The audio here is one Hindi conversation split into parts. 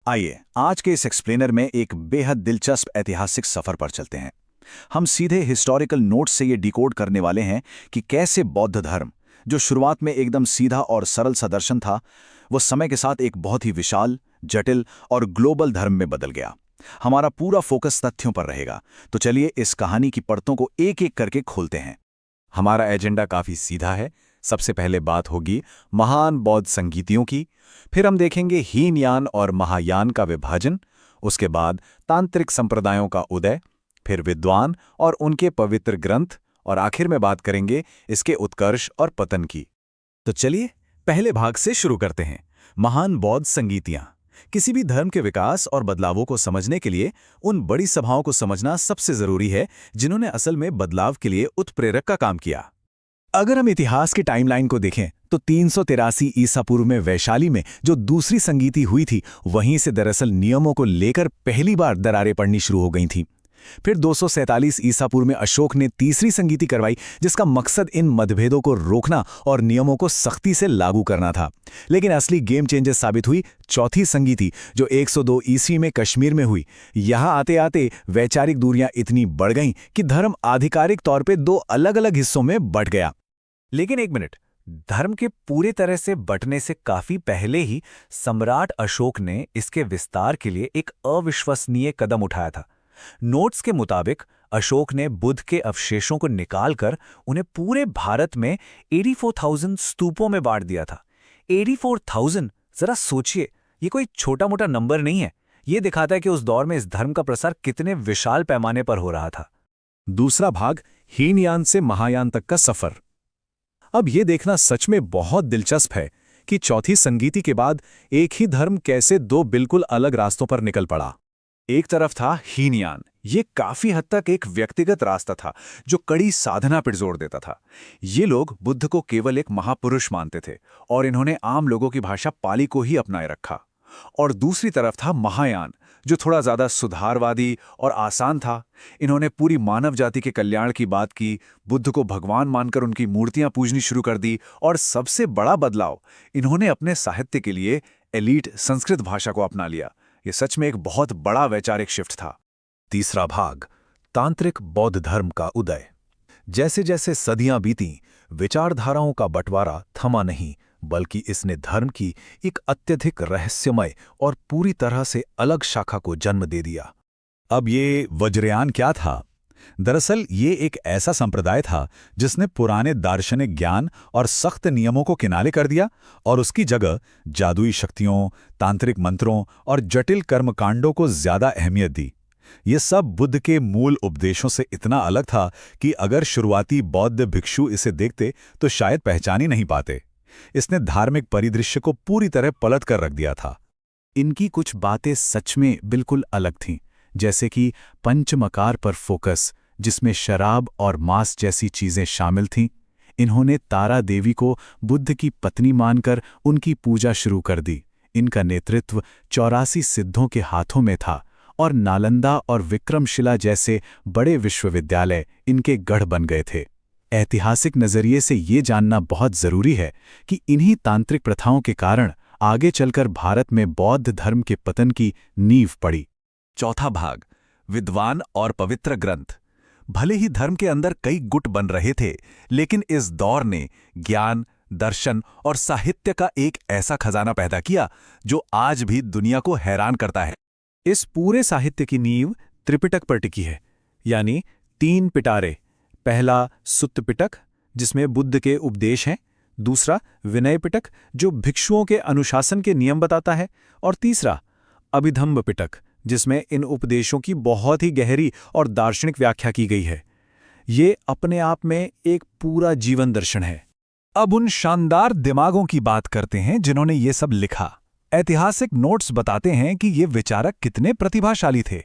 आइए आज के इस एक्सप्लेनर में एक बेहद दिलचस्प ऐतिहासिक सफर पर चलते हैं। हम सीधे हिस्टोरिकल नोट्स से ये डिकोड करने वाले हैं कि कैसे बौद्ध धर्म, जो शुरुआत में एकदम सीधा और सरल सा दर्शन था, वो समय के साथ एक बहुत ही विशाल, जटिल और ग्लोबल धर्म में बदल गया। हमारा पूरा फोकस तथ्यों पर रहेगा, तो चलिए इस कहानी की परतों को एक एक करके खोलते हैं। हमारा एजेंडा काफी सीधा है। सबसे पहले बात होगी महान बौद्ध संगीतियों की, फिर हम देखेंगे हीनयान और महायान का विभाजन, उसके बाद तांत्रिक संप्रदायों का उदय, फिर विद्वान और उनके पवित्र ग्रंथ, और आखिर में बात करेंगे इसके उत्कर्ष और पतन की। तो चलिए पहले भाग से शुरू करते हैं। महान बौद्ध संगीतियां। किसी भी धर्म के विकास और बदलावों को समझने के लिए उन बड़ी सभाओं को समझना सबसे जरूरी है जिन्होंने असल में बदलाव के लिए उत्प्रेरक का काम किया। अगर हम इतिहास की टाइमलाइन को देखें तो 383 ईसा पूर्व में वैशाली में जो दूसरी संगीति हुई थी, वहीं से दरअसल नियमों को लेकर पहली बार दरारें पड़नी शुरू हो गई थीं। फिर 247 ईसा पूर्व में अशोक ने तीसरी संगीति करवाई, जिसका मकसद इन मतभेदों को रोकना और नियमों को सख्ती से लागू करना था। लेकिन असली गेम चेंजर साबित हुई चौथी संगीति, जो 102 ईस्वी में कश्मीर में हुई। यहां आते आते वैचारिक दूरियां इतनी बढ़ गईं कि धर्म आधिकारिक तौर पे दो अलग अलग हिस्सों में बंट गया। लेकिन एक मिनट, धर्म के पूरे तरह से बंटने से काफी पहले ही सम्राट अशोक ने इसके विस्तार के लिए एक अविश्वसनीय कदम उठाया था। नोट्स के मुताबिक अशोक ने बुद्ध के अवशेषों को निकालकर उन्हें पूरे भारत में 84,000 स्तूपों में बांट दिया था। 84,000, जरा सोचिए, ये कोई छोटा मोटा नंबर नहीं है। ये दिखाता है कि उस दौर में इस धर्म का प्रसार कितने विशाल पैमाने पर हो रहा था। दूसरा भाग, हीनयान से महायान तक का सफर। अब ये देखना सच में बहुत दिलचस्प है कि चौथी संगीति के बाद एक ही धर्म कैसे दो बिल्कुल अलग रास्तों पर निकल पड़ा। एक तरफ था हीनयान। ये काफी हद तक एक व्यक्तिगत रास्ता था जो कड़ी साधना पर जोर देता था। ये लोग बुद्ध को केवल एक महापुरुष मानते थे और इन्होंने आम लोगों की भाषा पाली को ही अपनाए रखा। और दूसरी तरफ था महायान, जो थोड़ा ज्यादा सुधारवादी और आसान था। इन्होंने पूरी मानव जाति के कल्याण की बात की, बुद्ध को भगवान मानकर उनकी मूर्तियां पूजनी शुरू कर दी, और सबसे बड़ा बदलाव, इन्होंने अपने साहित्य के लिए एलीट संस्कृत भाषा को अपना लिया। ये सच में एक बहुत बड़ा वैचारिक शिफ्ट था। तीसरा भाग, तांत्रिक बौद्ध धर्म का उदय। जैसे जैसे सदियां बीतीं, विचारधाराओं का बंटवारा थमा नहीं, बल्कि इसने धर्म की एक अत्यधिक रहस्यमय और पूरी तरह से अलग शाखा को जन्म दे दिया। अब ये वज्रयान क्या था? दरअसल ये एक ऐसा संप्रदाय था जिसने पुराने दार्शनिक ज्ञान और सख्त नियमों को किनारे कर दिया और उसकी जगह जादुई शक्तियों, तांत्रिक मंत्रों और जटिल कर्मकांडों को ज्यादा अहमियत दी। ये सब बुद्ध के मूल उपदेशों से इतना अलग था कि अगर शुरुआती बौद्ध भिक्षु इसे देखते तो शायद पहचान ही नहीं पाते। इसने धार्मिक परिदृश्य को पूरी तरह पलट कर रख दिया था। इनकी कुछ बातें सच में बिल्कुल अलग थीं, जैसे कि पंचमकार पर फोकस, जिसमें शराब और मांस जैसी चीजें शामिल थीं। इन्होंने तारा देवी को बुद्ध की पत्नी मानकर उनकी पूजा शुरू कर दी। इनका नेतृत्व 84 सिद्धों के हाथों में था और नालंदा और विक्रमशिला जैसे बड़े विश्वविद्यालय इनके गढ़ बन गए थे। ऐतिहासिक नजरिए से ये जानना बहुत जरूरी है कि इन्हीं तांत्रिक प्रथाओं के कारण आगे चलकर भारत में बौद्ध धर्म के पतन की नींव पड़ी। चौथा भाग, विद्वान और पवित्र ग्रंथ। भले ही धर्म के अंदर कई गुट बन रहे थे, लेकिन इस दौर ने ज्ञान, दर्शन और साहित्य का एक ऐसा खजाना पैदा किया जो आज भी दुनिया को हैरान करता है। इस पूरे साहित्य की नींव त्रिपिटक पर टिकी है, यानी 3 पिटारे। पहला सुत्त पिटक, जिसमें बुद्ध के उपदेश हैं, दूसरा विनय पिटक, जो भिक्षुओं के अनुशासन के नियम बताता है, और तीसरा अभिधम्म पिटक, जिसमें इन उपदेशों की बहुत ही गहरी और दार्शनिक व्याख्या की गई है। ये अपने आप में एक पूरा जीवन दर्शन है। अब उन शानदार दिमागों की बात करते हैं जिन्होंने ये सब लिखा। ऐतिहासिक नोट्स बताते हैं कि ये विचारक कितने प्रतिभाशाली थे।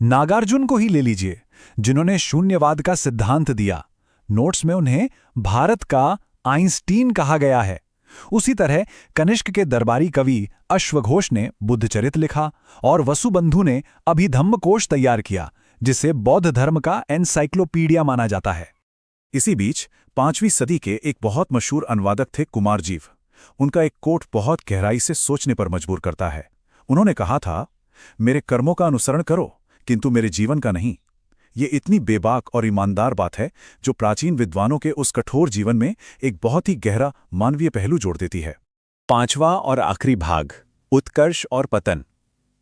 नागार्जुन को ही ले लीजिए, जिन्होंने शून्यवाद का सिद्धांत दिया। नोट्स में उन्हें भारत का आइंस्टीन कहा गया है। उसी तरह कनिष्क के दरबारी कवि अश्वघोष ने बुद्धचरित लिखा और वसुबंधु ने अभिधम्मकोश तैयार किया, जिसे बौद्ध धर्म का एनसाइक्लोपीडिया माना जाता है। इसी बीच 5वीं सदी के एक बहुत मशहूर अनुवादक थे कुमारजीव। उनका एक कोट बहुत गहराई से सोचने पर मजबूर करता है। उन्होंने कहा था, मेरे कर्मों का अनुसरण करो, किंतु मेरे जीवन का नहीं। ये इतनी बेबाक और ईमानदार बात है जो प्राचीन विद्वानों के उस कठोर जीवन में एक बहुत ही गहरा मानवीय पहलू जोड़ देती है। 5वां और आखिरी भाग, उत्कर्ष और पतन।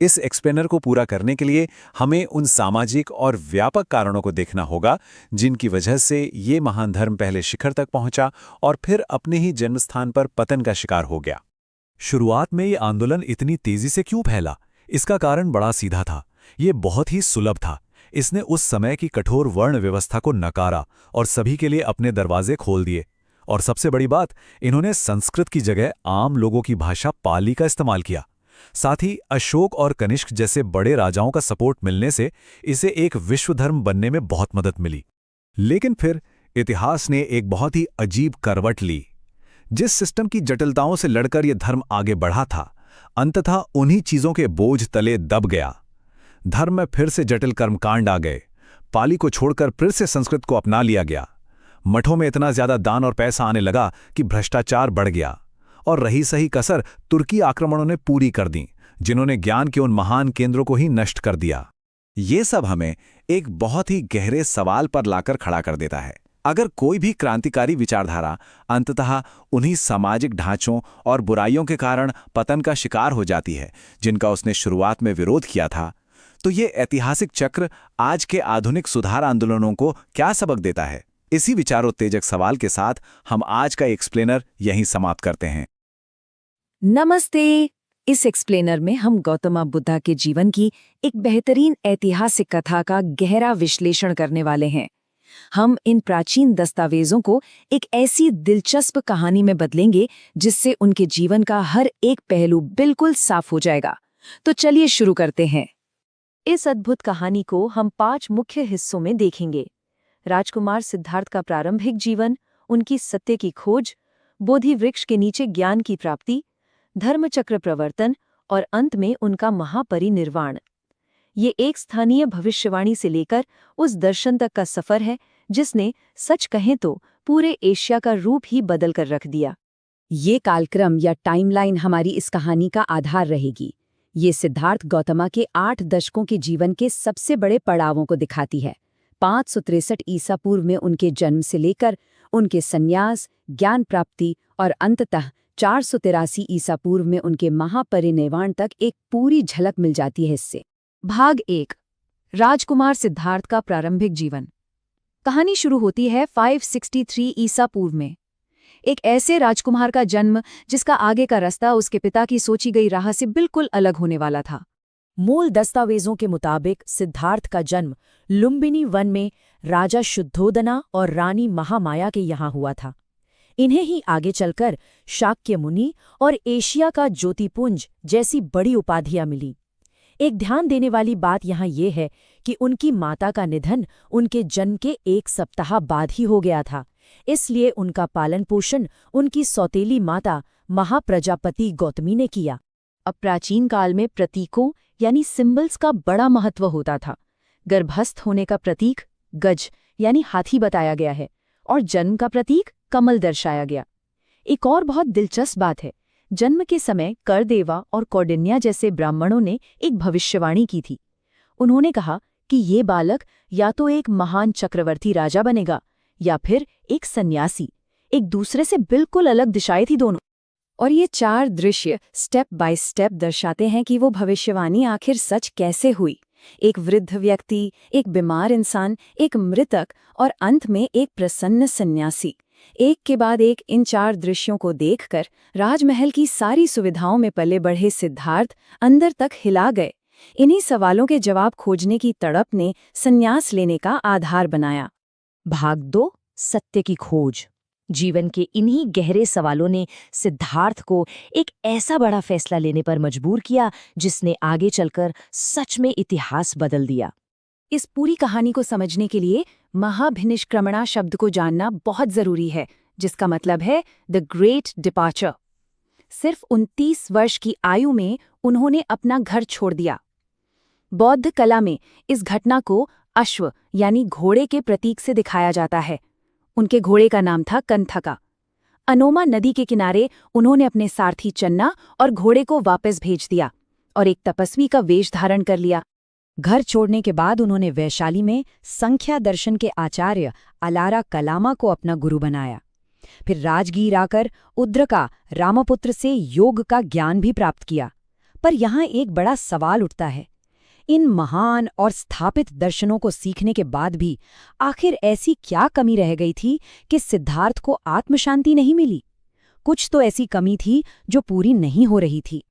इस एक्सप्लेनर को पूरा करने के लिए हमें उन सामाजिक और व्यापक कारणों को देखना होगा जिनकी वजह से ये महान धर्म पहले शिखर तक पहुंचा और फिर अपने ही जन्मस्थान पर पतन का शिकार हो गया। शुरुआत में ये आंदोलन इतनी तेजी से क्यों फैला? इसका कारण बड़ा सीधा था। ये बहुत ही सुलभ था। इसने उस समय की कठोर वर्ण व्यवस्था को नकारा और सभी के लिए अपने दरवाजे खोल दिए। और सबसे बड़ी बात, इन्होंने संस्कृत की जगह आम लोगों की भाषा पाली का इस्तेमाल किया। साथ ही अशोक और कनिष्क जैसे बड़े राजाओं का सपोर्ट मिलने से इसे एक विश्व धर्म बनने में बहुत मदद मिली। लेकिन फिर इतिहास ने एक बहुत ही अजीब करवट ली। जिस सिस्टम की जटिलताओं से लड़कर यह धर्म आगे बढ़ा था, अंततः उन्हीं चीजों के बोझ तले दब गया। धर्म में फिर से जटिल कर्मकांड आ गए। पाली को छोड़कर फिर से संस्कृत को अपना लिया गया। मठों में इतना ज्यादा दान और पैसा आने लगा कि भ्रष्टाचार बढ़ गया। और रही सही कसर तुर्की आक्रमणों ने पूरी कर दी, जिन्होंने ज्ञान के उन महान केंद्रों को ही नष्ट कर दिया। ये सब हमें एक बहुत ही गहरे सवाल पर लाकर खड़ा कर देता है। अगर कोई भी क्रांतिकारी विचारधारा अंततः उन्हीं सामाजिक ढांचों और बुराइयों के कारण पतन का शिकार हो जाती है जिनका उसने शुरुआत में विरोध किया था, तो ये ऐतिहासिक चक्र आज के आधुनिक सुधार आंदोलनों को क्या सबक देता है? इसी विचारोत्तेजक सवाल के साथ हम आज का एक्सप्लेनर यहीं समाप्त करते हैं। नमस्ते। इस एक्सप्लेनर में हम गौतम बुद्धा के जीवन की एक बेहतरीन ऐतिहासिक कथा का गहरा विश्लेषण करने वाले हैं। हम इन प्राचीन दस्तावेजों को एक ऐसी दिलचस्प कहानी में बदलेंगे जिससे उनके जीवन का हर एक पहलू बिल्कुल साफ हो जाएगा। तो चलिए शुरू करते हैं। इस अद्भुत कहानी को हम 5 मुख्य हिस्सों में देखेंगे। राजकुमार सिद्धार्थ का प्रारंभिक जीवन, उनकी सत्य की खोज, बोधि वृक्ष के नीचे ज्ञान की प्राप्ति, धर्मचक्र प्रवर्तन और अंत में उनका महापरिनिर्वाण। ये एक स्थानीय भविष्यवाणी से लेकर उस दर्शन तक का सफर है जिसने, सच कहें तो, पूरे एशिया का रूप ही बदल कर रख दिया। ये कालक्रम या टाइमलाइन हमारी इस कहानी का आधार रहेगी। ये सिद्धार्थ गौतमा के 8 दशकों के जीवन के सबसे बड़े पड़ावों को दिखाती है। 563 ईसा पूर्व में उनके जन्म से लेकर उनके संन्यास, ज्ञान प्राप्ति और अंततः 483 ईसा पूर्व में उनके महापरिनिर्वाण तक एक पूरी झलक मिल जाती है इससे। भाग 1, राजकुमार सिद्धार्थ का प्रारंभिक जीवन। कहानी शुरू होती है 563 ईसा पूर्व में। एक ऐसे राजकुमार का जन्म जिसका आगे का रास्ता उसके पिता की सोची गई राह से बिल्कुल अलग होने वाला था। मूल दस्तावेजों के मुताबिक सिद्धार्थ का जन्म लुम्बिनी वन में राजा शुद्धोदना और रानी महामाया के यहाँ हुआ था। इन्हें ही आगे चलकर शाक्य मुनि और एशिया का ज्योतिपुंज जैसी बड़ी उपाधियां मिली। एक ध्यान देने वाली बात यहाँ ये है कि उनकी माता का निधन उनके जन्म के 1 सप्ताह बाद ही हो गया था, इसलिए उनका पालन पोषण उनकी सौतेली माता महाप्रजापति गौतमी ने किया। अब प्राचीन काल में प्रतीकों यानी सिंबल्स का बड़ा महत्व होता था। गर्भस्थ होने का प्रतीक गज यानी हाथी बताया गया है और जन्म का प्रतीक कमल दर्शाया गया। एक और बहुत दिलचस्प बात है, जन्म के समय करदेवा और कौंडिन्या जैसे ब्राह्मणों ने एक भविष्यवाणी की थी। उन्होंने कहा कि ये बालक या तो एक महान चक्रवर्ती राजा बनेगा या फिर एक सन्यासी। एक दूसरे से बिल्कुल अलग दिशाएं थी दोनों। और ये 4 दृश्य स्टेप बाय स्टेप दर्शाते हैं कि वो भविष्यवाणी आखिर सच कैसे हुई। एक वृद्ध व्यक्ति, एक बीमार इंसान, एक मृतक और अंत में एक प्रसन्न सन्यासी। एक के बाद एक इन 4 दृश्यों को देखकर राजमहल की सारी सुविधाओं में पले बढ़े सिद्धार्थ अंदर तक हिला गए। इन्हीं सवालों के जवाब खोजने की तड़प ने संन्यास लेने का आधार बनाया। भाग 2, सत्य की खोज। जीवन के इन्हीं गहरे सवालों ने सिद्धार्थ को एक ऐसा बड़ा फैसला लेने पर मजबूर किया जिसने आगे चलकर सच में इतिहास बदल दिया। इस पूरी कहानी को समझने के लिए महाभिनिष्क्रमणा शब्द को जानना बहुत जरूरी है, जिसका मतलब है द ग्रेट डिपार्चर। सिर्फ 29 वर्ष की आयु में उन्होंने अपना घर छोड़ दिया। बौद्ध कला में इस घटना को अश्व यानी घोड़े के प्रतीक से दिखाया जाता है। उनके घोड़े का नाम था कंथका। अनोमा नदी के किनारे उन्होंने अपने सारथी चन्ना और घोड़े को वापस भेज दिया और एक तपस्वी का वेश धारण कर लिया। घर छोड़ने के बाद उन्होंने वैशाली में संख्या दर्शन के आचार्य अलारा कलामा को अपना गुरु बनाया। फिर राजगीर आकर उद्रका रामपुत्र से योग का ज्ञान भी प्राप्त किया। पर यहाँ एक बड़ा सवाल उठता है, इन महान और स्थापित दर्शनों को सीखने के बाद भी आखिर ऐसी क्या कमी रह गई थी कि सिद्धार्थ को आत्मशांति नहीं मिली? कुछ तो ऐसी कमी थी जो पूरी नहीं हो रही थी।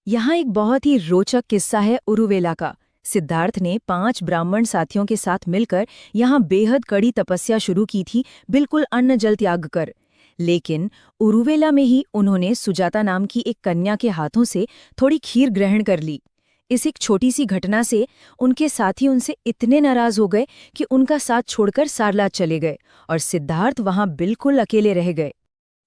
यहाँ एक बहुत ही रोचक किस्सा है उरुवेला का। सिद्धार्थ ने 5 ब्राह्मण साथियों के साथ मिलकर यहाँ बेहद कड़ी तपस्या शुरू की थी, बिल्कुल अन्न जल त्याग कर। लेकिन उरुवेला में ही उन्होंने सुजाता नाम की एक कन्या के हाथों से थोड़ी खीर ग्रहण कर ली। इस एक छोटी सी घटना से उनके साथी उनसे इतने नाराज हो गए कि उनका साथ छोड़कर सारनाथ चले गए और सिद्धार्थ वहां बिल्कुल अकेले रह गए।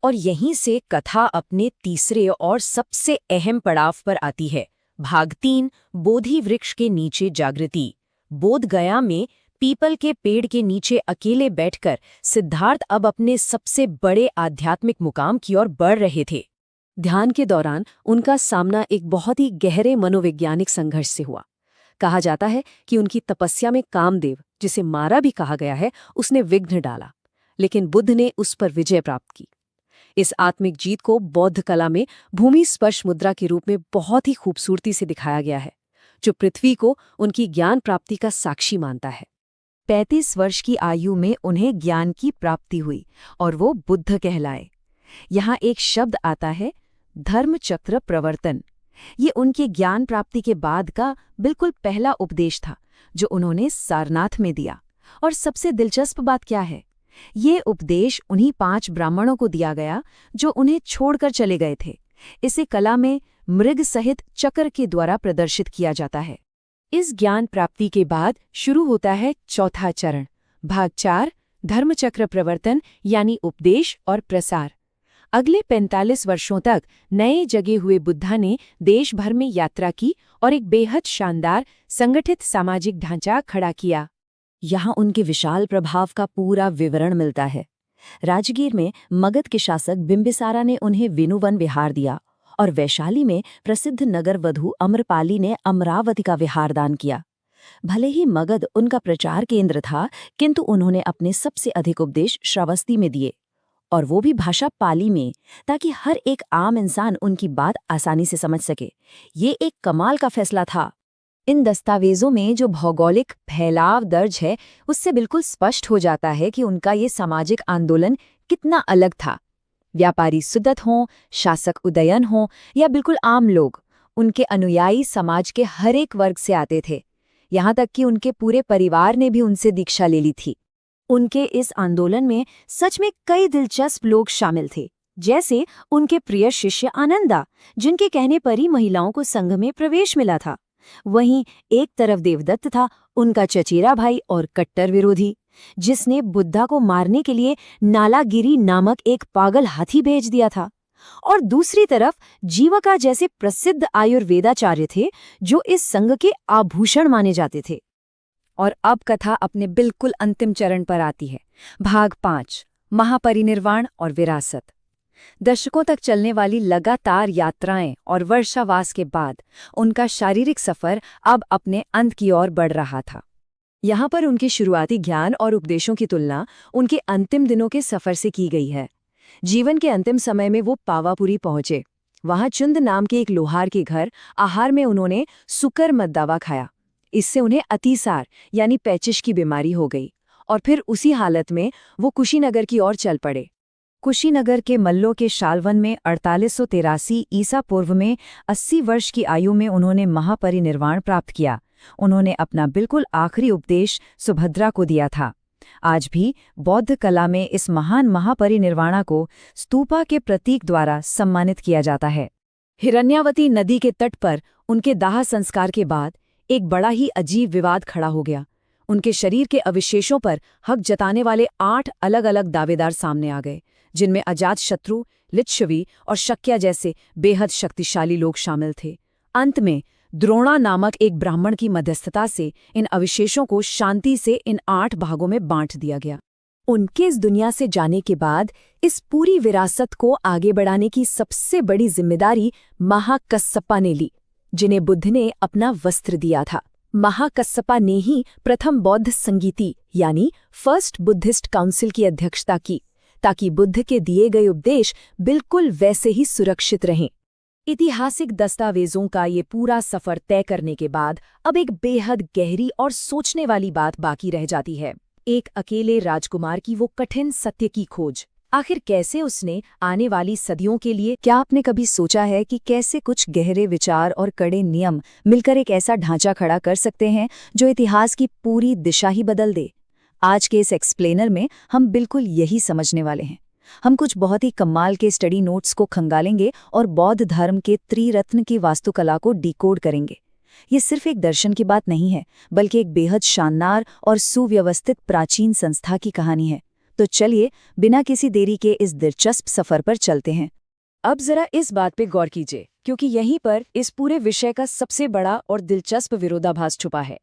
और यहीं से कथा अपने तीसरे और सबसे अहम पड़ाव पर आती है। भाग 3, बोधि वृक्ष के नीचे जागृति। बोध गया में पीपल के पेड़ के नीचे अकेले बैठकर सिद्धार्थ अब अपने सबसे बड़े आध्यात्मिक मुकाम की ओर बढ़ रहे थे। ध्यान के दौरान उनका सामना एक बहुत ही गहरे मनोवैज्ञानिक संघर्ष से हुआ। कहा जाता है कि उनकी तपस्या में कामदेव, जिसे मारा भी कहा गया है, उसने विघ्न डाला, लेकिन बुद्ध ने उस पर विजय प्राप्त की। इस आत्मिक जीत को बौद्ध कला में भूमि स्पर्श मुद्रा के रूप में बहुत ही खूबसूरती से दिखाया गया है, जो पृथ्वी को उनकी ज्ञान प्राप्ति का साक्षी मानता है। 35 वर्ष की आयु में उन्हें ज्ञान की प्राप्ति हुई और वो बुद्ध कहलाए। यहाँ एक शब्द आता है, धर्मचक्र प्रवर्तन। ये उनके ज्ञान प्राप्ति के बाद का बिल्कुल पहला उपदेश था जो उन्होंने सारनाथ में दिया। और सबसे दिलचस्प बात क्या है, ये उपदेश उन्हीं 5 ब्राह्मणों को दिया गया जो उन्हें छोड़कर चले गए थे। इसे कला में मृग सहित चक्र के द्वारा प्रदर्शित किया जाता है। इस ज्ञान प्राप्ति के बाद शुरू होता है चौथा चरण, भाग 4, धर्मचक्र प्रवर्तन यानी उपदेश और प्रसार। अगले 45 वर्षों तक नए जगे हुए बुद्धा ने देश भर में यात्रा की और एक बेहद शानदार संगठित सामाजिक ढांचा खड़ा किया। यहाँ उनके विशाल प्रभाव का पूरा विवरण मिलता है। राजगीर में मगध के शासक बिंबिसारा ने उन्हें विनुवन विहार दिया और वैशाली में प्रसिद्ध नगर वधु अम्रपाली ने अमरावती का विहार दान किया। भले ही मगध उनका प्रचार केंद्र था, किंतु उन्होंने अपने सबसे अधिक उपदेश श्रावस्ती में दिए, और वो भी भाषा पाली में, ताकि हर एक आम इंसान उनकी बात आसानी से समझ सके। ये एक कमाल का फैसला था। इन दस्तावेजों में जो भौगोलिक फैलाव दर्ज है, उससे बिल्कुल स्पष्ट हो जाता है कि उनका ये सामाजिक आंदोलन कितना अलग था। व्यापारी सुदत हों, शासक उदयन हों या बिल्कुल आम लोग, उनके अनुयायी समाज के हर एक वर्ग से आते थे। यहाँ तक कि उनके पूरे परिवार ने भी उनसे दीक्षा ले ली थी। उनके इस आंदोलन में सच में कई दिलचस्प लोग शामिल थे, जैसे उनके प्रिय शिष्य आनंदा, जिनके कहने पर ही महिलाओं को संघ में प्रवेश मिला था। वहीं एक तरफ देवदत्त था, उनका चचेरा भाई और कट्टर विरोधी, जिसने बुद्धा को मारने के लिए नालागिरी नामक एक पागल हाथी भेज दिया था। और दूसरी तरफ जीवका जैसे प्रसिद्ध आयुर्वेदाचार्य थे, जो इस संघ के आभूषण माने जाते थे। और अब कथा अपने बिल्कुल अंतिम चरण पर आती है, भाग 5, महापरिनिर्वाण और विरासत। दशकों तक चलने वाली लगातार यात्राएं और वर्षावास के बाद उनका शारीरिक सफर अब अपने अंत की ओर बढ़ रहा था। यहाँ पर उनके शुरुआती ज्ञान और उपदेशों की तुलना उनके अंतिम दिनों के सफर से की गई है। जीवन के अंतिम समय में वो पावापुरी पहुंचे। वहां चुंद नाम के एक लोहार के घर आहार में उन्होंने सुकर मद्दावा खाया। इससे उन्हें अतिसार यानी पैचिश की बीमारी हो गई और फिर उसी हालत में वो कुशीनगर की ओर चल पड़े। कुशीनगर के मल्लों के शालवन में 4883 ईसा पूर्व में 80 वर्ष की आयु में उन्होंने महापरिनिर्वाण प्राप्त किया। उन्होंने अपना बिल्कुल आखिरी उपदेश सुभद्रा को दिया था। आज भी बौद्ध कला में इस महान महापरिनिर्वाणा को स्तूपा के प्रतीक द्वारा सम्मानित किया जाता है। हिरण्यावती नदी के तट पर उनके दाह संस्कार के बाद एक बड़ा ही अजीब विवाद खड़ा हो गया। उनके शरीर के अवशेषों पर हक जताने वाले 8 अलग-अलग दावेदार सामने आ गए, जिनमें अजातशत्रु, लिच्छवी और शक्या जैसे बेहद शक्तिशाली लोग शामिल थे। अंत में द्रोणा नामक एक ब्राह्मण की मध्यस्थता से इन अवशेषों को शांति से इन 8 भागों में बांट दिया गया। उनके इस दुनिया से जाने के बाद इस पूरी विरासत को आगे बढ़ाने की सबसे बड़ी जिम्मेदारी महाकस्सपा ने ली। जिन्हें बुद्ध ने अपना वस्त्र दिया था। महाकस्सपा ने ही प्रथम बौद्ध संगीति यानी फर्स्ट बुद्धिस्ट काउंसिल की अध्यक्षता की, ताकि बुद्ध के दिए गए उपदेश बिल्कुल वैसे ही सुरक्षित रहें। ऐतिहासिक दस्तावेजों का ये पूरा सफर तय करने के बाद अब एक बेहद गहरी और सोचने वाली बात बाकी रह जाती है, एक अकेले राजकुमार की वो कठिन सत्य की खोज। आखिर कैसे उसने आने वाली सदियों के लिए, क्या आपने कभी सोचा है कि कैसे कुछ गहरे विचार और कड़े नियम मिलकर एक ऐसा ढांचा खड़ा कर सकते हैं जो इतिहास की पूरी दिशा ही बदल दे? आज के इस एक्सप्लेनर में हम बिल्कुल यही समझने वाले हैं। हम कुछ बहुत ही कमाल के स्टडी नोट्स को खंगालेंगे और बौद्ध धर्म के त्रिरत्न की वास्तुकला को डिकोड करेंगे। ये सिर्फ एक दर्शन की बात नहीं है, बल्कि एक बेहद शानदार और सुव्यवस्थित प्राचीन संस्था की कहानी है। तो चलिए बिना किसी देरी के इस दिलचस्प सफर पर चलते हैं। अब जरा इस बात पे गौर कीजिए, क्योंकि यहीं पर इस पूरे विषय का सबसे बड़ा और दिलचस्प विरोधाभास छुपा है।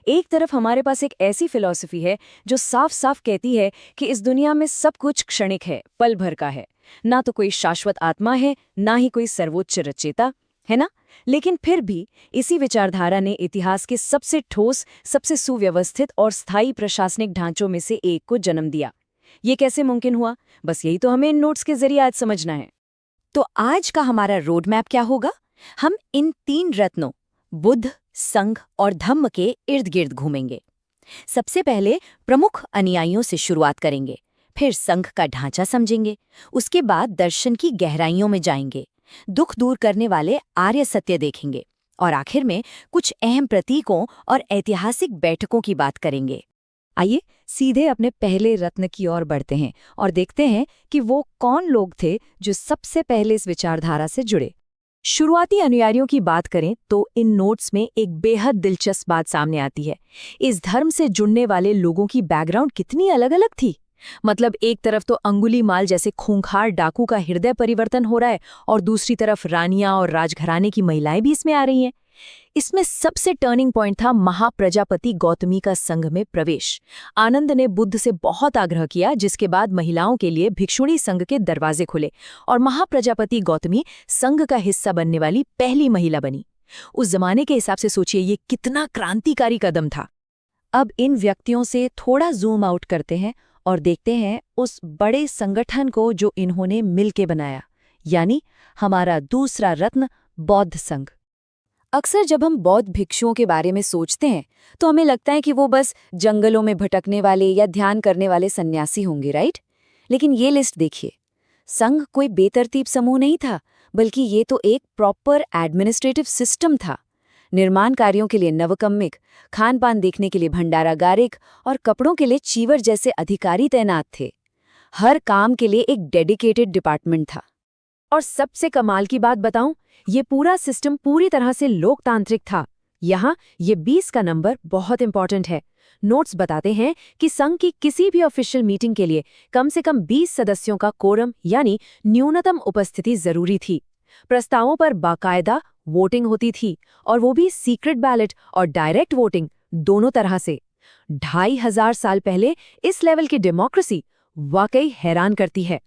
एक तरफ हमारे पास एक ऐसी फिलॉसफी है जो साफ साफ कहती है कि इस दुनिया में सब कुछ क्षणिक है, पल भर का है, ना तो कोई शाश्वत आत्मा है, ना ही कोई सर्वोच्च रचयिता है ना। लेकिन फिर भी इसी विचारधारा ने इतिहास के सबसे ठोस, सबसे सुव्यवस्थित और स्थायी प्रशासनिक ढांचों में से एक को जन्म दिया। ये कैसे मुमकिन हुआ? बस यही तो हमें इन नोट्स के जरिए आज समझना है। तो आज का हमारा रोड मैप क्या होगा? हम इन 3 रत्नों बुद्ध, संघ और धम्म के इर्द गिर्द घूमेंगे। सबसे पहले प्रमुख अनुयायियों से शुरुआत करेंगे, फिर संघ का ढांचा समझेंगे, उसके बाद दर्शन की गहराइयों में जाएंगे, दुख दूर करने वाले आर्य सत्य देखेंगे और आखिर में कुछ अहम प्रतीकों और ऐतिहासिक बैठकों की बात करेंगे। आइए सीधे अपने पहले रत्न की ओर बढ़ते हैं और देखते हैं कि वो कौन लोग थे जो सबसे पहले इस विचारधारा से जुड़े। शुरुआती अनुयायियों की बात करें तो इन नोट्स में एक बेहद दिलचस्प बात सामने आती है। इस धर्म से जुड़ने वाले लोगों की बैकग्राउंड कितनी अलग अलग थी। मतलब एक तरफ तो अंगुलीमाल जैसे खूंखार डाकू का हृदय परिवर्तन हो रहा है और दूसरी तरफ रानियां और राजघराने की महिलाएं भी इसमें आ रही हैं। इसमें सबसे टर्निंग पॉइंट था महाप्रजापति गौतमी का संघ में प्रवेश। आनंद ने बुद्ध से बहुत आग्रह किया, जिसके बाद महिलाओं के लिए भिक्षुणी संघ के दरवाजे खुले और महाप्रजापति गौतमी संघ का हिस्सा बनने वाली पहली महिला बनी। उस जमाने के हिसाब से सोचिए ये कितना क्रांतिकारी कदम था। अब इन व्यक्तियों से थोड़ा जूम आउट करते हैं और देखते हैं उस बड़े संगठन को जो इन्होंने मिलके बनाया, यानी हमारा दूसरा रत्न बौद्ध संघ। अक्सर जब हम बौद्ध भिक्षुओं के बारे में सोचते हैं तो हमें लगता है कि वो बस जंगलों में भटकने वाले या ध्यान करने वाले सन्यासी होंगे, राइट? लेकिन ये लिस्ट देखिए, संघ कोई बेतरतीब समूह नहीं था, बल्कि ये तो एक प्रॉपर एडमिनिस्ट्रेटिव सिस्टम था। निर्माण कार्यों के लिए नवकम्मिक, खान पान देखने के लिए भंडारागारिक और कपड़ों के लिए चीवर जैसे अधिकारी तैनात थे। हर काम के लिए एक डेडिकेटेड डिपार्टमेंट था। और सबसे कमाल की बात बताऊं, ये पूरा सिस्टम पूरी तरह से लोकतांत्रिक था। यहाँ ये 20 का नंबर बहुत इंपॉर्टेंट है। नोट्स बताते हैं कि संघ की किसी भी ऑफिशियल मीटिंग के लिए कम से कम 20 सदस्यों का कोरम यानी न्यूनतम उपस्थिति जरूरी थी। प्रस्तावों पर बाकायदा वोटिंग होती थी, और वो भी सीक्रेट बैलेट और डायरेक्ट वोटिंग दोनों तरह से। 2500 साल पहले इस लेवल की डेमोक्रेसी वाकई हैरान करती है।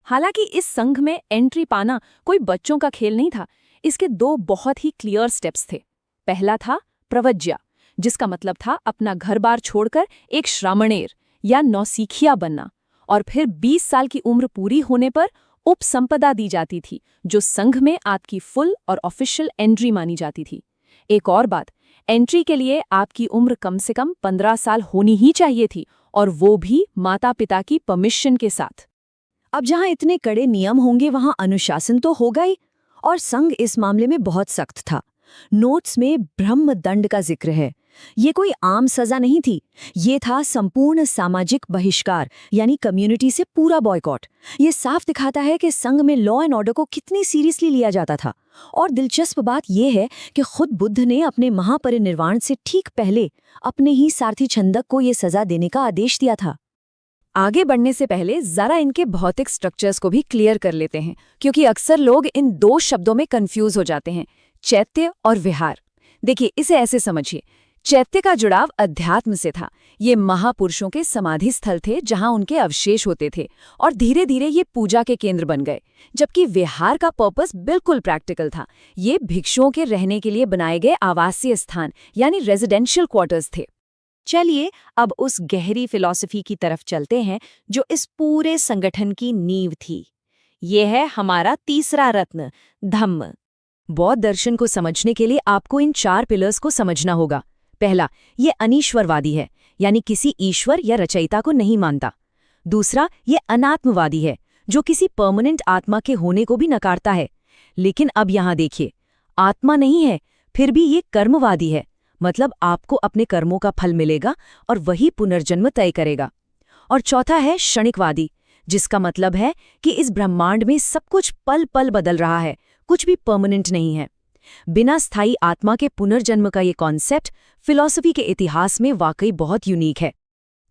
हालांकि इस संघ में एंट्री पाना कोई बच्चों का खेल नहीं था। इसके 2 बहुत ही क्लियर स्टेप्स थे। पहला था प्रवज्या, जिसका मतलब था अपना घर-बार छोड़कर एक श्रामणेर या नौसिखिया बनना, और फिर 20 साल की उम्र पूरी होने पर उपसंपदा दी जाती थी, जो संघ में आपकी फुल और ऑफिशियल एंट्री मानी जाती थी। एक और बात, एंट्री के लिए आपकी उम्र कम से कम 15 साल होनी ही चाहिए थी, और वो भी माता पिता की परमिशन के साथ। अब जहां इतने कड़े नियम होंगे वहां अनुशासन तो होगा ही, और संघ इस मामले में बहुत सख्त था। नोट्स में ब्रह्म दंड का जिक्र है। ये कोई आम सजा नहीं थी, ये था संपूर्ण सामाजिक बहिष्कार, यानी कम्युनिटी से पूरा बॉयकॉट। ये साफ दिखाता है कि संघ में लॉ एंड ऑर्डर को कितनी सीरियसली लिया जाता था। और दिलचस्प बात यह है कि खुद बुद्ध ने अपने महापरिनिर्वाण से ठीक पहले अपने ही सारथी छंदक को ये सजा देने का आदेश दिया था। आगे बढ़ने से पहले जरा इनके भौतिक स्ट्रक्चर्स को भी क्लियर कर लेते हैं, क्योंकि अक्सर लोग इन 2 शब्दों में कंफ्यूज हो जाते हैं, चैत्य और विहार। देखिए, इसे ऐसे समझिए, चैत्य का जुड़ाव अध्यात्म से था। ये महापुरुषों के समाधि स्थल थे जहां उनके अवशेष होते थे और धीरे धीरे ये पूजा के केंद्र बन गए। जबकि विहार का पर्पस बिल्कुल प्रैक्टिकल था। ये भिक्षुओं के रहने के लिए बनाए गए आवासीय स्थान यानी रेजिडेंशियल क्वार्टर्स थे। चलिए अब उस गहरी फिलॉसफी की तरफ चलते हैं जो इस पूरे संगठन की नींव थी। ये है हमारा तीसरा रत्न, धम्म। बौद्ध दर्शन को समझने के लिए आपको इन 4 पिलर्स को समझना होगा। पहला, ये अनीश्वरवादी है, यानी किसी ईश्वर या रचयिता को नहीं मानता। दूसरा, ये अनात्मवादी है, जो किसी परमानेंट आत्मा के होने को भी नकारता है। लेकिन अब यहां देखिए, आत्मा नहीं है, फिर भी ये कर्मवादी है, मतलब आपको अपने कर्मों का फल मिलेगा और वही पुनर्जन्म तय करेगा। और चौथा है क्षणिकवादी, जिसका मतलब है कि इस ब्रह्मांड में सब कुछ पल पल बदल रहा है, कुछ भी परमानेंट नहीं है। बिना स्थायी आत्मा के पुनर्जन्म का ये कॉन्सेप्ट फिलॉसफी के इतिहास में वाकई बहुत यूनिक है।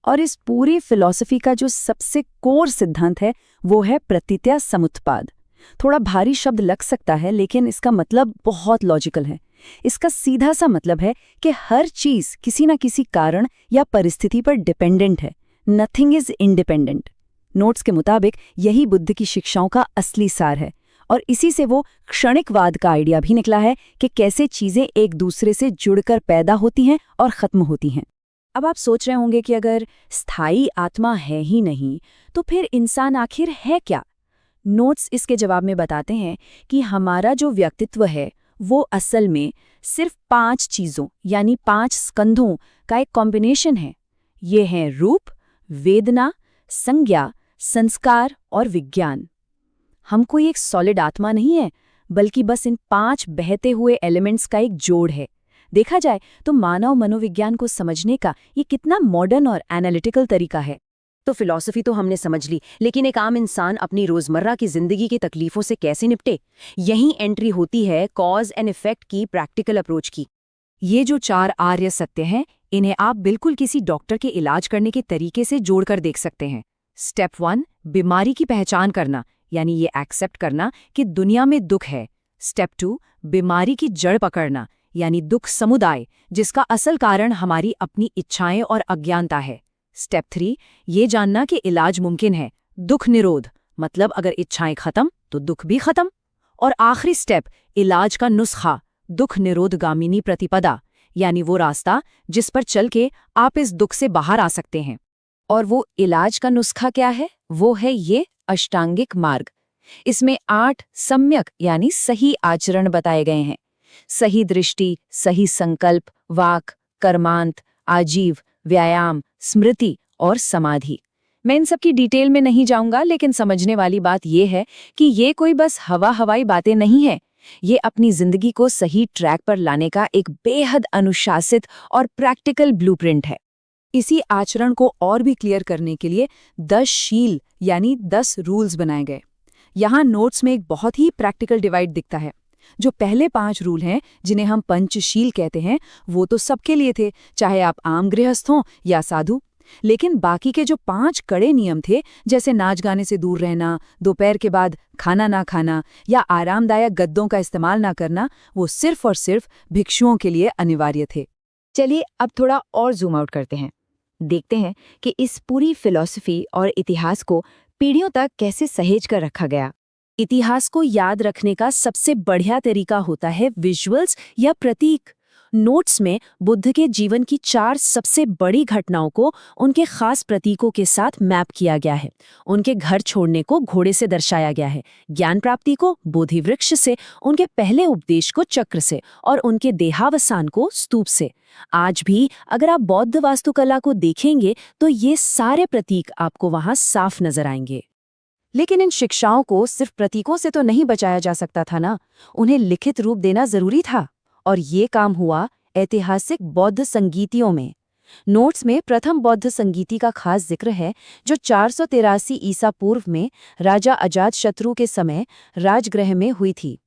और इस पूरी फिलॉसफी का जो सबसे कोर सिद्धांत है वो है प्रतीत्या समुत्पाद। थोड़ा भारी शब्द लग सकता है, लेकिन इसका मतलब बहुत लॉजिकल है। इसका सीधा सा मतलब है कि हर चीज किसी न किसी कारण या परिस्थिति पर डिपेंडेंट है। Nothing is independent. नोट्स के मुताबिक यही बुद्ध की शिक्षाओं का असली सार है और इसी से वो क्षणिकवाद का आइडिया भी निकला है कि कैसे चीजें एक दूसरे से जुड़कर पैदा होती हैं और खत्म होती हैं। अब आप सोच रहे होंगे कि अगर स्थायी आत्मा है ही नहीं तो फिर इंसान आखिर है क्या? नोट्स इसके जवाब में बताते हैं कि हमारा जो व्यक्तित्व है वो असल में सिर्फ 5 चीजों यानी 5 स्कंधों का एक कॉम्बिनेशन है। ये हैं रूप, वेदना, संज्ञा, संस्कार और विज्ञान। हम कोई एक सॉलिड आत्मा नहीं है, बल्कि बस इन 5 बहते हुए एलिमेंट्स का एक जोड़ है। देखा जाए तो मानव मनोविज्ञान को समझने का ये कितना मॉडर्न और एनालिटिकल तरीका है। तो फिलॉसफी तो हमने समझ ली, लेकिन एक आम इंसान अपनी रोजमर्रा की जिंदगी की तकलीफों से कैसे निपटे? यहीं एंट्री होती है कॉज एंड इफेक्ट की प्रैक्टिकल अप्रोच की। ये जो 4 आर्य सत्य हैं, इन्हें आप बिल्कुल किसी डॉक्टर के इलाज करने के तरीके से जोड़कर देख सकते हैं। स्टेप 1, बीमारी की पहचान करना, यानी ये एक्सेप्ट करना कि दुनिया में दुख है। स्टेप 2, बीमारी की जड़ पकड़ना, यानी दुख समुदाय, जिसका असल कारण हमारी अपनी इच्छाएं और अज्ञानता है। स्टेप 3, ये जानना कि इलाज मुमकिन है, दुख निरोध, मतलब अगर इच्छाएं खत्म तो दुख भी खत्म। और आखिरी स्टेप, इलाज का नुस्खा, दुख निरोधगामिनी प्रतिपदा, यानी वो रास्ता जिस पर चल के आप इस दुख से बाहर आ सकते हैं। और वो इलाज का नुस्खा क्या है? वो है ये अष्टांगिक मार्ग। इसमें 8 सम्यक यानी सही आचरण बताए गए हैं। सही दृष्टि, सही संकल्प, वाक, कर्मांत, आजीव, व्यायाम, स्मृति और समाधि। मैं इन सब की डिटेल में नहीं जाऊंगा, लेकिन समझने वाली बात यह है कि ये कोई बस हवाई बातें नहीं है। ये अपनी जिंदगी को सही ट्रैक पर लाने का एक बेहद अनुशासित और प्रैक्टिकल ब्लूप्रिंट है। इसी आचरण को और भी क्लियर करने के लिए 10 शील यानी 10 रूल्स बनाए गए। यहाँ नोट्स में एक बहुत ही प्रैक्टिकल डिवाइड दिखता है। जो पहले 5 रूल हैं, जिन्हें हम पंचशील कहते हैं, वो तो सबके लिए थे, चाहे आप आम गृहस्थ हों या साधु। लेकिन बाकी के जो 5 कड़े नियम थे, जैसे नाच गाने से दूर रहना, दोपहर के बाद खाना ना खाना या आरामदायक गद्दों का इस्तेमाल ना करना, वो सिर्फ और सिर्फ भिक्षुओं के लिए अनिवार्य थे। चलिए अब थोड़ा और जूम आउट करते हैं। देखते हैं कि इस पूरी फिलॉसफी और इतिहास को पीढ़ियों तक कैसे सहेज कर रखा गया। इतिहास को याद रखने का सबसे बढ़िया तरीका होता है विजुअल्स या प्रतीक। नोट्स में बुद्ध के जीवन की 4 सबसे बड़ी घटनाओं को उनके खास प्रतीकों के साथ मैप किया गया है। उनके घर छोड़ने को घोड़े से दर्शाया गया है, ज्ञान प्राप्ति को बोधि वृक्ष से, उनके पहले उपदेश को चक्र से और उनके देहावसान को स्तूप से। आज भी अगर आप बौद्ध वास्तुकला को देखेंगे तो ये सारे प्रतीक आपको वहां साफ नजर आएंगे। लेकिन इन शिक्षाओं को सिर्फ प्रतीकों से तो नहीं बचाया जा सकता था ना, उन्हें लिखित रूप देना जरूरी था। और ये काम हुआ ऐतिहासिक बौद्ध संगीतियों में। नोट्स में प्रथम बौद्ध संगीति का खास जिक्र है, जो 483 ईसा पूर्व में राजा अजातशत्रु के समय राजगृह में हुई थी।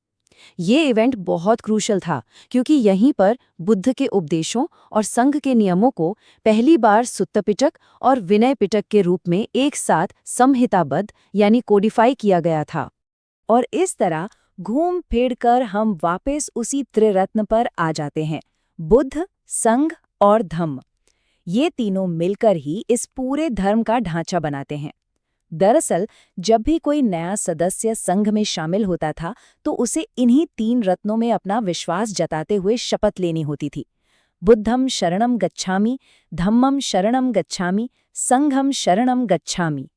ये इवेंट बहुत क्रूशल था, क्योंकि यहीं पर बुद्ध के उपदेशों और संघ के नियमों को पहली बार सुत्त पिटक और विनय पिटक के रूप में एक साथ संहिताबद्ध यानी कोडिफाई किया गया था। और इस तरह घूम फिर कर हम वापस उसी त्रिरत्न पर आ जाते हैं, बुद्ध, संघ और धम्म। ये तीनों मिलकर ही इस पूरे धर्म का ढांचा बनाते हैं। दरअसल जब भी कोई नया सदस्य संघ में शामिल होता था तो उसे इन्हीं 3 रत्नों में अपना विश्वास जताते हुए शपथ लेनी होती थी। बुद्धम शरणम गच्छामि, धम्मम शरणम गच्छामि, संघम शरणम गच्छामि।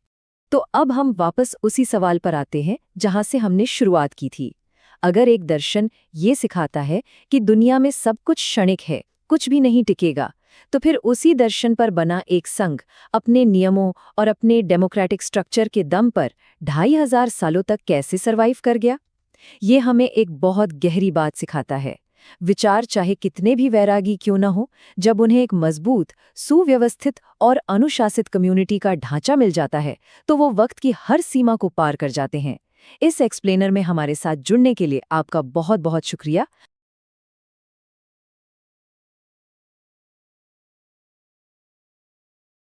तो अब हम वापस उसी सवाल पर आते हैं जहां से हमने शुरुआत की थी। अगर एक दर्शन ये सिखाता है कि दुनिया में सब कुछ क्षणिक है, कुछ भी नहीं टिकेगा, तो फिर उसी दर्शन पर बना एक संघ अपने नियमों और अपने डेमोक्रेटिक स्ट्रक्चर के दम पर 2500 सालों तक कैसे सरवाइव कर गया? ये हमें एक बहुत गहरी बात सिखाता है। विचार चाहे कितने भी वैरागी क्यों न हो, जब उन्हें एक मजबूत, सुव्यवस्थित और अनुशासित कम्युनिटी का ढांचा मिल जाता है तो वो वक्त की हर सीमा को पार कर जाते हैं। इस एक्सप्लेनर में हमारे साथ जुड़ने के लिए आपका बहुत बहुत शुक्रिया।